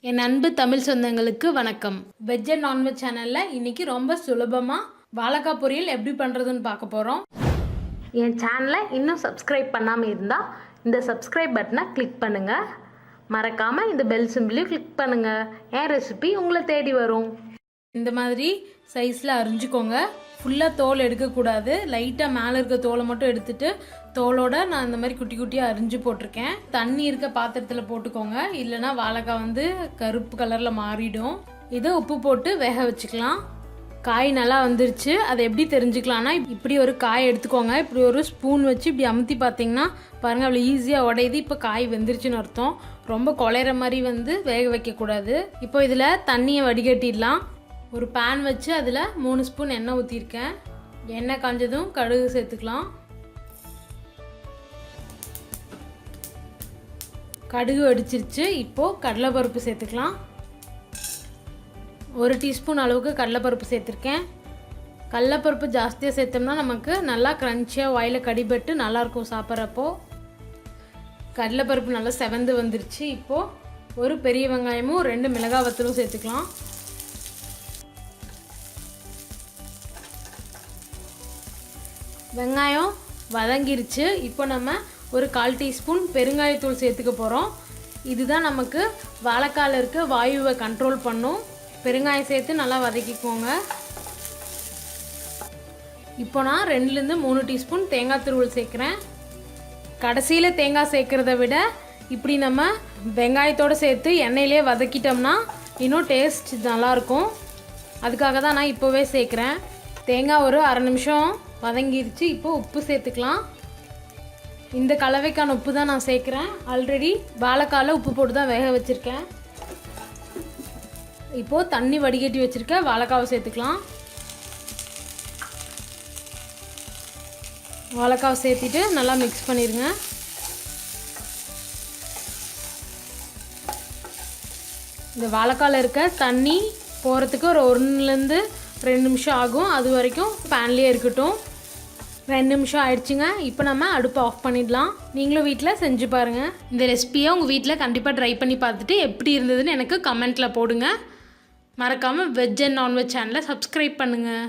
என் அன்பு தமிழ் சொந்தங்களுக்கு வணக்கம். வெஜ் அண்ட் நான்வெஜ் சேனலில் இன்றைக்கி ரொம்ப சுலபமாக வாழைக்காய் பொரியல் எப்படி பண்ணுறதுன்னு பார்க்க போகிறோம். என் சேனலை இன்னும் சப்ஸ்கிரைப் பண்ணாமல் இருந்தால் இந்த சப்ஸ்கிரைப் பட்டனை கிளிக் பண்ணுங்கள். மறக்காமல் இந்த பெல் சிம்பிளையும் கிளிக் பண்ணுங்கள். என் ரெசிபி உங்களை தேடி வரும். இந்த மாதிரி சைஸில் அரிஞ்சுக்கோங்க. ஃபுல்லாக தோல் எடுக்கக்கூடாது. லைட்டாக மேலே இருக்க தோலை மட்டும் எடுத்துகிட்டு தோலோடு நான் இந்த மாதிரி குட்டி குட்டியாக அரிஞ்சு போட்டிருக்கேன். தண்ணி இருக்க பாத்திரத்தில் போட்டுக்கோங்க, இல்லைனா வாழைக்காய் கருப்பு கலரில் மாறிடும். இதை உப்பு போட்டு வேக வச்சுக்கலாம். காய் நல்லா வந்துருச்சு. அதை எப்படி தெரிஞ்சுக்கலான்னா, இப்படி ஒரு காய் எடுத்துக்கோங்க. இப்படி ஒரு ஸ்பூன் வச்சு இப்படி அமுத்தி பார்த்தீங்கன்னா பாருங்கள், அவ்வளோ ஈஸியாக உடையுது. இப்போ காய் வெந்துருச்சுன்னு அர்த்தம். ரொம்ப குழையிற மாதிரி வேக வைக்கக்கூடாது. இப்போ இதில் தண்ணியை வடிகட்டிடலாம். ஒரு பேன் வச்சு அதில் 3 ஸ்பூன் எண்ணெய் ஊற்றிருக்கேன். எண்ணெய் காஞ்சதும் கடுகு சேர்த்துக்கலாம். கடுகு வெடிச்சிருச்சு. இப்போது கடலைப்பருப்பு சேர்த்துக்கலாம். 1 டீஸ்பூன் அளவுக்கு கடலைப்பருப்பு சேர்த்துருக்கேன். கடலைப்பருப்பு ஜாஸ்தியாக சேர்த்தோம்னா நமக்கு நல்லா க்ரன்ச்சியாக வாயில் கடிபட்டு நல்லாயிருக்கும் சாப்பிட்றப்போ. கடலைப்பருப்பு நல்லா செவந்து வந்துருச்சு. இப்போது ஒரு பெரிய வெங்காயமும் 2 மிளகாய் வத்தலும் சேர்த்துக்கலாம். வெங்காயம் வதங்கிருச்சு. இப்போ நம்ம ஒரு 1/4 டீஸ்பூன் பெருங்காயத்தூள் சேர்த்துக்க போகிறோம். இதுதான் நமக்கு வாழைக்காயில் இருக்க வாயுவை கண்ட்ரோல் பண்ணும். பெருங்காயம் சேர்த்து நல்லா வதக்கிக்கோங்க. இப்போ நான் 2-3 டீஸ்பூன் தேங்காய் துருவல் சேர்க்குறேன். கடைசியில் தேங்காய் சேர்க்குறத விட இப்படி நம்ம வெங்காயத்தோடு சேர்த்து எண்ணெயிலே வதக்கிட்டோம்னா இன்னும் டேஸ்ட் நல்லாயிருக்கும். அதுக்காக தான் நான் இப்போவே சேர்க்குறேன். தேங்காய் ஒரு 1/2 நிமிஷம் வதங்கிருச்சு. இப்போது உப்பு சேர்த்துக்கலாம். இந்த கலவைக்கான உப்பு தான் நான் சேர்க்குறேன். ஆல்ரெடி வாழைக்காயில் உப்பு போட்டு தான் வேக வச்சுருக்கேன். இப்போது தண்ணி வடிகட்டி வச்சுருக்க வாழைக்காவை சேர்த்துக்கலாம். வாழைக்காவை சேர்த்திட்டு நல்லா மிக்ஸ் பண்ணிடுங்க. இந்த வாழைக்காயில் இருக்க தண்ணி போகிறதுக்கு ஒரு 1-2 நிமிஷம் ஆகும். அது வரைக்கும் பேன்லேயே இருக்கட்டும். 2 நிமிஷம் ஆயிடுச்சுங்க. இப்போ நம்ம அடுப்பை ஆஃப் பண்ணிடலாம். நீங்களும் வீட்டில் செஞ்சு பாருங்கள். இந்த ரெசிபியை உங்கள் வீட்டில் கண்டிப்பாக ட்ரை பண்ணி பார்த்துட்டு எப்படி இருந்ததுன்னு எனக்கு கமெண்ட்டில் போடுங்க. மறக்காமல் வெஜ் அண்ட் நான்வெஜ் சேனலை சப்ஸ்கிரைப் பண்ணுங்கள்.